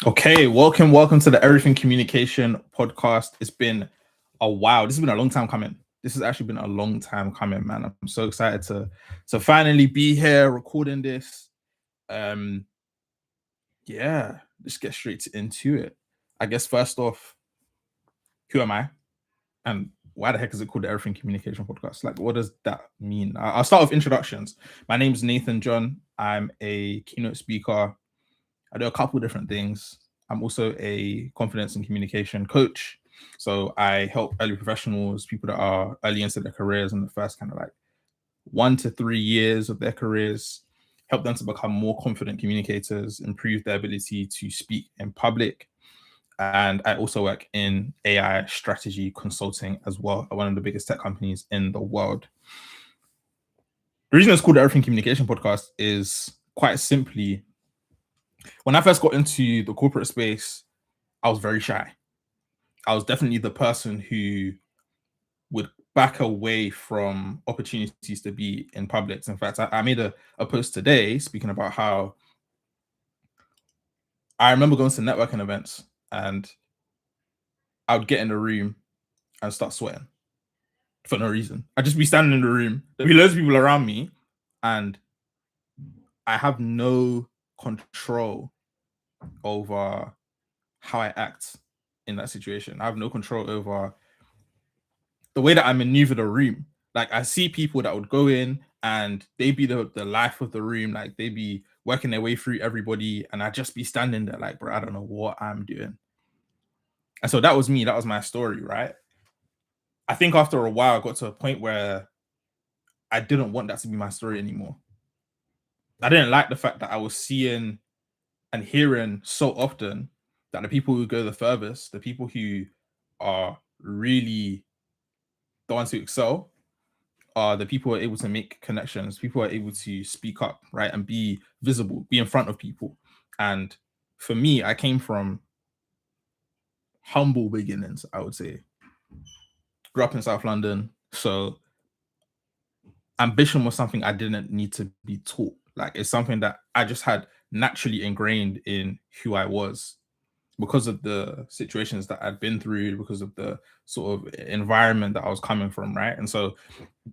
Okay, welcome to the Everything Communication podcast. It's been a while. This has been a long time coming. This has actually been a long time coming, man. I'm so excited to finally be here recording this. Um, yeah, let's get straight into it. I guess first off, who am I, and why the heck is it called the Everything Communication podcast? Like, what does that mean? I'll start with introductions. My name's Nathan John. I'm a keynote speaker. I do a couple different things. I'm also a confidence and communication coach. So I help early professionals, people that are early into their careers in the first kind of like 1 to 3 years of their careers, help them to become more confident communicators, improve their ability to speak in public. And I also work in AI strategy consulting as well at one of the biggest tech companies in the world. The reason it's called the Everything Communication podcast is quite simply, when I first got into the corporate space, I was very shy. I was definitely the person who would back away from opportunities to be in public. In fact, I made a post today speaking about how I remember going to networking events and I would get in the room and start sweating for no reason. I'd just be standing in the room. There'd be loads of people around me and I have no control over how I act in that situation. I have no control over the way that I maneuver the room. Like, I see people that would go in and they be the life of the room. Like, they be working their way through everybody, and I'd just be standing there like, bro, I don't know what I'm doing. And so that was me. That was my story, right? I think after a while, I got to a point where I didn't want that to be my story anymore. I didn't like the fact that I was seeing and hearing so often that the people who go the furthest, the people who are really the ones who excel, are the people who are able to make connections, people who are able to speak up, right, and be visible, be in front of people. And for me, I came from humble beginnings, I would say. Grew up in South London, so ambition was something I didn't need to be taught. Like, it's something that I just had naturally ingrained in who I was because of the situations that I'd been through, because of the sort of environment that I was coming from, right? And so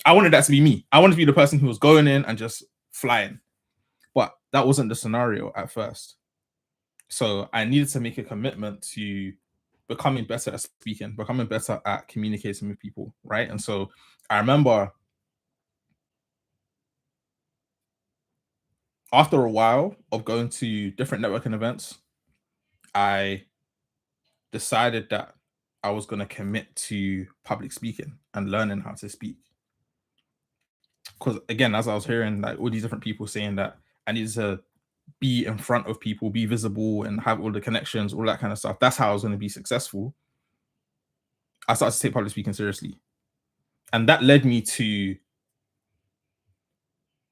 I wanted that to be me. I wanted to be the person who was going in and just flying. But that wasn't the scenario at first. So I needed to make a commitment to becoming better at speaking, becoming better at communicating with people, right? And so I remember after a while of going to different networking events, I decided that I was going to commit to public speaking and learning how to speak. Because again, as I was hearing like all these different people saying that I needed to be in front of people, be visible, and have all the connections, all that kind of stuff. That's how I was going to be successful. I started to take public speaking seriously. And that led me to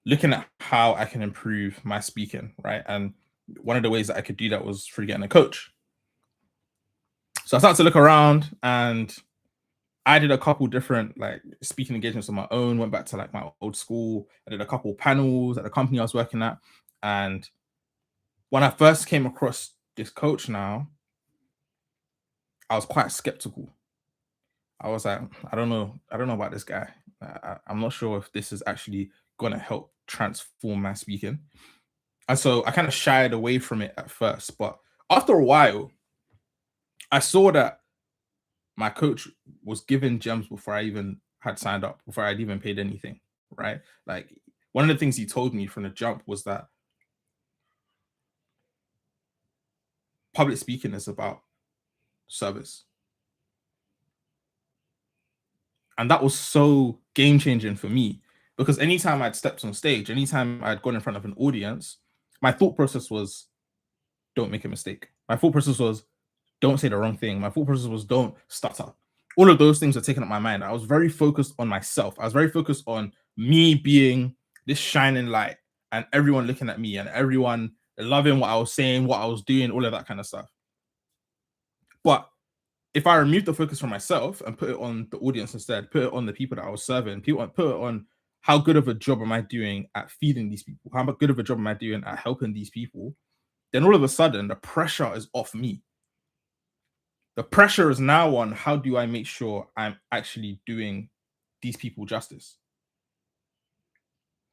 looking at how I can improve my speaking, right? And one of the ways that I could do that was through getting a coach. So I started to look around and I did a couple different like speaking engagements on my own, went back to like my old school. I did a couple panels at the company I was working at. And when I first came across this coach now, I was quite skeptical. I was like, I don't know about this guy. I'm not sure if this is actually going to help transform my speaking. And so I kind of shied away from it at first. But after a while, I saw that my coach was giving gems before I even had signed up, before I'd even paid anything, right? Like, one of the things he told me from the jump was that public speaking is about service. And that was so game changing for me because anytime I'd stepped on stage, anytime I'd gone in front of an audience, my thought process was, don't make a mistake. My thought process was, don't say the wrong thing. My thought process was, don't stutter. All of those things were taking up my mind. I was very focused on myself. I was very focused on me being this shining light and everyone looking at me and everyone loving what I was saying, what I was doing, all of that kind of stuff. But if I remove the focus from myself and put it on the audience instead, put it on the people that I was serving, put it on how good of a job am I doing at feeding these people? How good of a job am I doing at helping these people? then all of a sudden the pressure is off me. The pressure is now on how do I make sure I'm actually doing these people justice.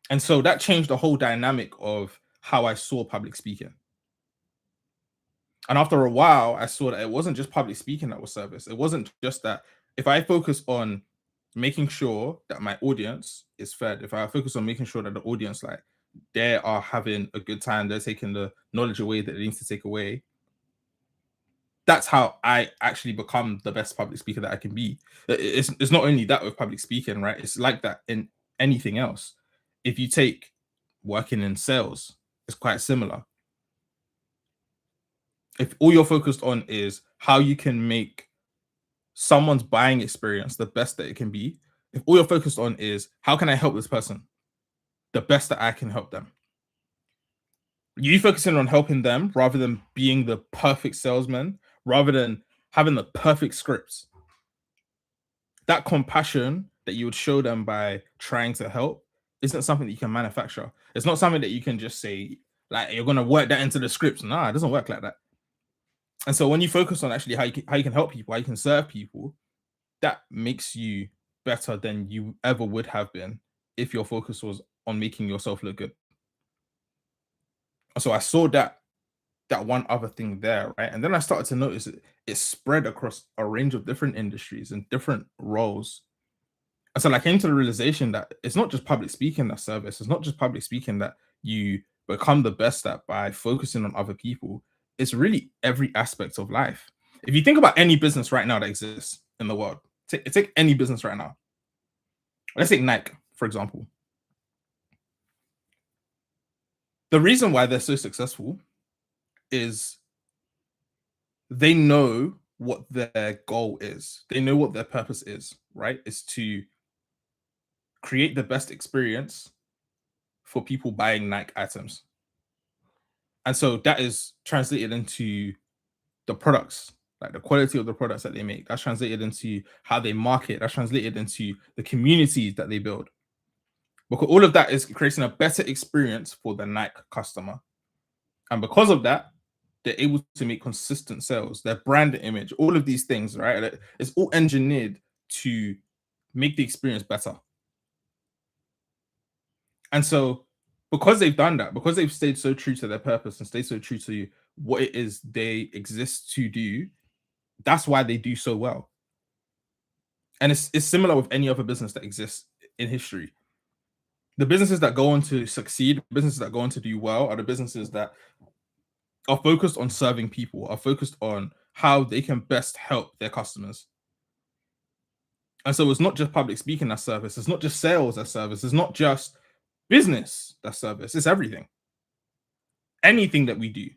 And so that changed the whole dynamic of how I saw public speaking. And after a while, I saw that it wasn't just public speaking that was service. It wasn't just that if I focus on making sure that my audience is fed, if I focus on making sure that the audience, like, they are having a good time, they're taking the knowledge away that they need to take away, that's how I actually become the best public speaker that I can be. It's not only that with public speaking, right? It's like that in anything else. If you take working in sales, it's quite similar. If all you're focused on is how you can make someone's buying experience the best that it can be, if all you're focused on is how can I help this person the best that I can help them, you focusing on helping them rather than being the perfect salesman, rather than having the perfect scripts, that compassion that you would show them by trying to help isn't something that you can manufacture. It's not something that you can just say, like, you're going to work that into the scripts. Nah, it doesn't work like that. And so when you focus on actually how you can help people, how you can serve people, that makes you better than you ever would have been if your focus was on making yourself look good. So I saw that one other thing there, right? And then I started to notice it spread across a range of different industries and different roles. And so I came to the realization that it's not just public speaking that's service. It's not just public speaking that you become the best at by focusing on other people. It's really every aspect of life. If you think about any business right now that exists in the world, take any business right now. Let's take Nike, for example. The reason why they're so successful is they know what their goal is. They know what their purpose is, right? Is to create the best experience for people buying Nike items. And so that is translated into the products, like the quality of the products that they make. That's translated into how they market. That's translated into the communities that they build. Because all of that is creating a better experience for the Nike customer. And because of that, they're able to make consistent sales, their brand image, all of these things, right? It's all engineered to make the experience better. And so, because they've done that, because they've stayed so true to their purpose and stayed so true to what it is they exist to do, that's why they do so well. And it's similar with any other business that exists in history. The businesses that go on to succeed, businesses that go on to do well, are the businesses that are focused on serving people, are focused on how they can best help their customers. And so it's not just public speaking as service, it's not just sales as service, it's not just business that's service, it's everything. Anything that we do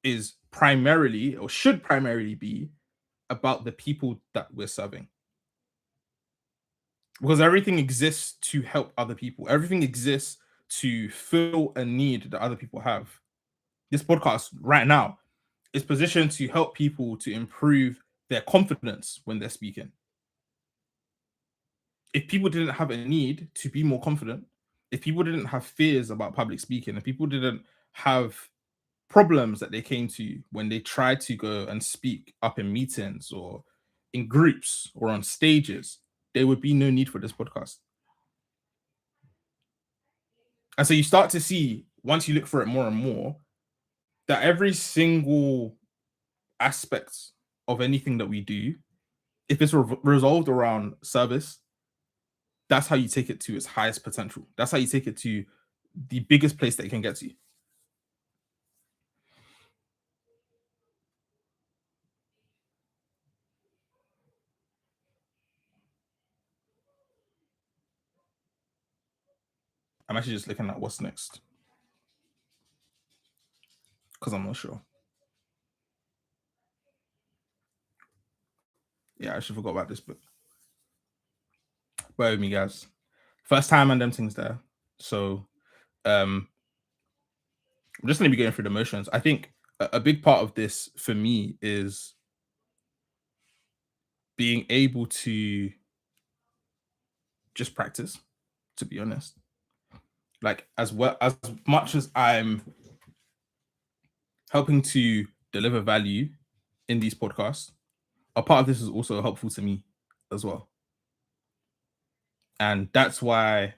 is primarily or should primarily be about the people that we're serving. Because everything exists to help other people, everything exists to fill a need that other people have. This podcast right now is positioned to help people to improve their confidence when they're speaking. If people didn't have a need to be more confident, if people didn't have fears about public speaking, if people didn't have problems that they came to when they tried to go and speak up in meetings or in groups or on stages, there would be no need for this podcast. And so you start to see, once you look for it more and more, that every single aspect of anything that we do, if it's resolved around service, that's how you take it to its highest potential. That's how you take it to the biggest place that it can get to. I'm actually just looking at what's next because I'm not sure. Yeah, I actually forgot about this book. Bear with me, guys. First time and them things there. So I'm just gonna be going through the motions. I think a big part of this for me is being able to just practice, to be honest. Like, as well, as much as I'm helping to deliver value in these podcasts, a part of this is also helpful to me as well. And that's why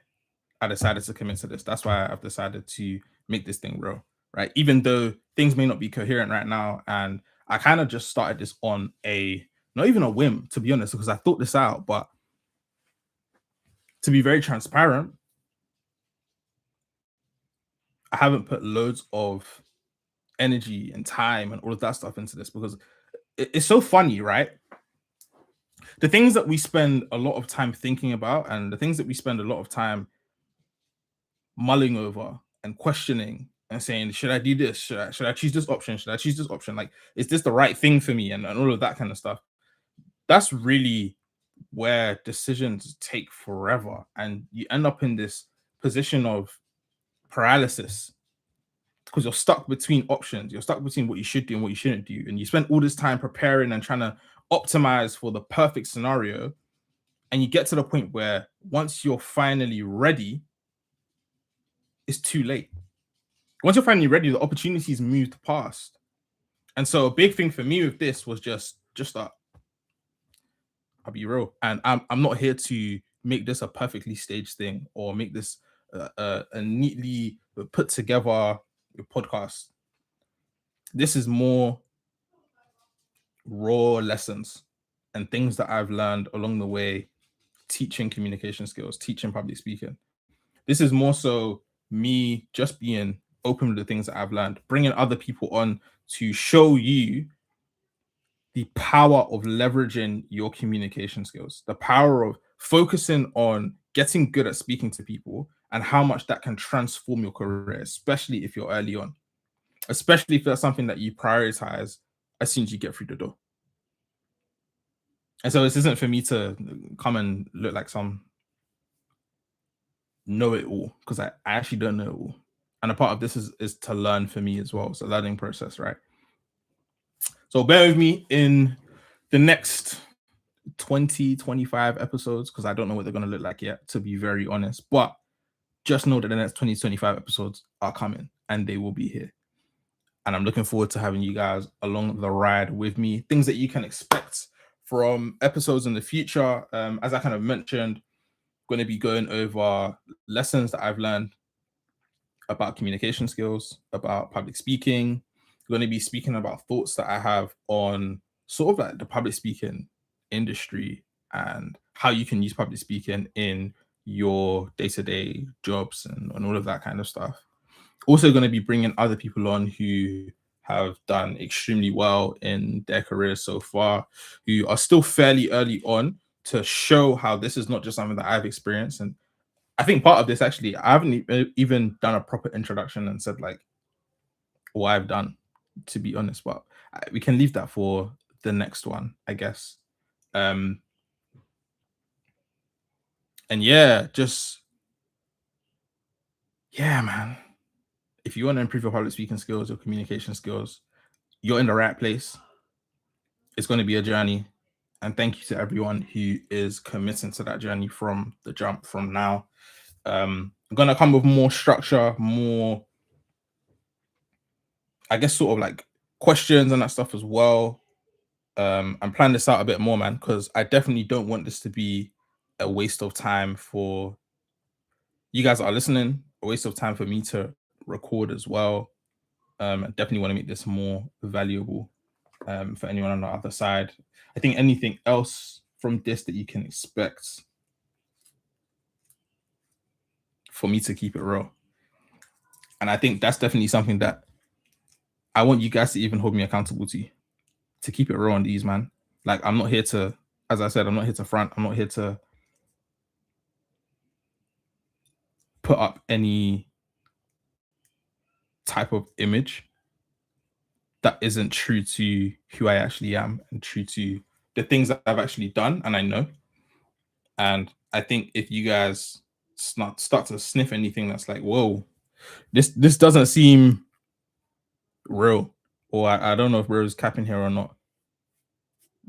I decided to commit to this. That's why I've decided to make this thing real, right? Even though things may not be coherent right now. And I kind of just started this on not even a whim, to be honest, because I thought this out. But to be very transparent, I haven't put loads of energy and time and all of that stuff into this because it's so funny, right? The things that we spend a lot of time thinking about and the things that we spend a lot of time mulling over and questioning and saying, should I do this? Should I choose this option? Should I choose this option? Like, is this the right thing for me? And all of that kind of stuff. That's really where decisions take forever. And you end up in this position of paralysis because you're stuck between options. You're stuck between what you should do and what you shouldn't do. And you spend all this time preparing and trying to optimize for the perfect scenario. And you get to the point where once you're finally ready, it's too late. Once you're finally ready, the opportunities moved past. And so a big thing for me with this was just that I'll be real. And I'm not here to make this a perfectly staged thing or make this a neatly put together podcast. This is more raw lessons and things that I've learned along the way, teaching communication skills, teaching public speaking. This is more so me just being open with the things that I've learned, bringing other people on to show you the power of leveraging your communication skills, the power of focusing on getting good at speaking to people and how much that can transform your career, especially if you're early on, especially if that's something that you prioritize as soon as you get through the door. And so this isn't for me to come and look like some know it all, because I actually don't know it all. And a part of this is to learn for me as well. It's a learning process, right? So bear with me in the next 20, 25 episodes, because I don't know what they're going to look like yet, to be very honest. But just know that the next 20, 25 episodes are coming and they will be here. And I'm looking forward to having you guys along the ride with me. Things that you can expect from episodes in the future. As I kind of mentioned, going to be going over lessons that I've learned about communication skills, about public speaking. We're going to be speaking about thoughts that I have on sort of like the public speaking industry and how you can use public speaking in your day-to-day jobs and all of that kind of stuff. Also going to be bringing other people on who have done extremely well in their careers so far, who are still fairly early on, to show how this is not just something that I've experienced. And I think part of this, actually, I haven't even done a proper introduction and said like what I've done, to be honest, but we can leave that for the next one, I guess. And yeah, man. If you want to improve your public speaking skills, your communication skills, you're in the right place. It's going to be a journey. And thank you to everyone who is committing to that journey from the jump, from now. I'm going to come with more structure, more, I guess, sort of like questions and that stuff as well. And plan this out a bit more, man, because I definitely don't want this to be a waste of time for you guys that are listening, a waste of time for me to record as well. I definitely want to make this more valuable for anyone on the other side. I think anything else from this that you can expect for me to keep it real. And I think that's definitely something that I want you guys to even hold me accountable to keep it real on these, man. Like, I'm not here to, as I said, I'm not here to front. I'm not here to put up any type of image that isn't true to who I actually am and true to the things that I've actually done and I know. And I think if you guys start to sniff anything that's like, whoa, this doesn't seem real, or I don't know if Rose capping here or not,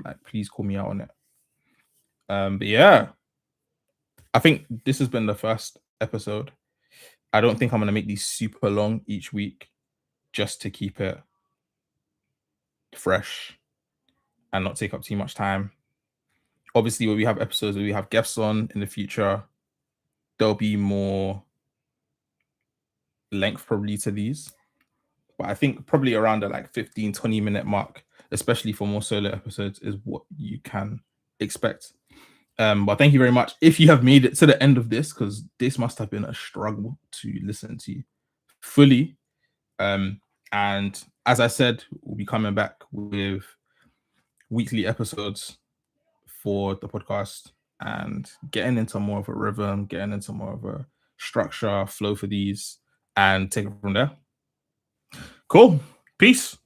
like, please call me out on it. But yeah, I think this has been the first episode. I don't think I'm gonna make these super long each week just to keep it fresh, and not take up too much time. Obviously, when we have episodes where we have guests on in the future, there'll be more length probably to these. But I think probably around the like 15-20 minute mark, especially for more solo episodes, is what you can expect. But thank you very much if you have made it to the end of this, because this must have been a struggle to listen to fully. And as I said, we'll be coming back with weekly episodes for the podcast and getting into more of a rhythm, getting into more of a structure, flow for these, and take it from there. Cool. Peace.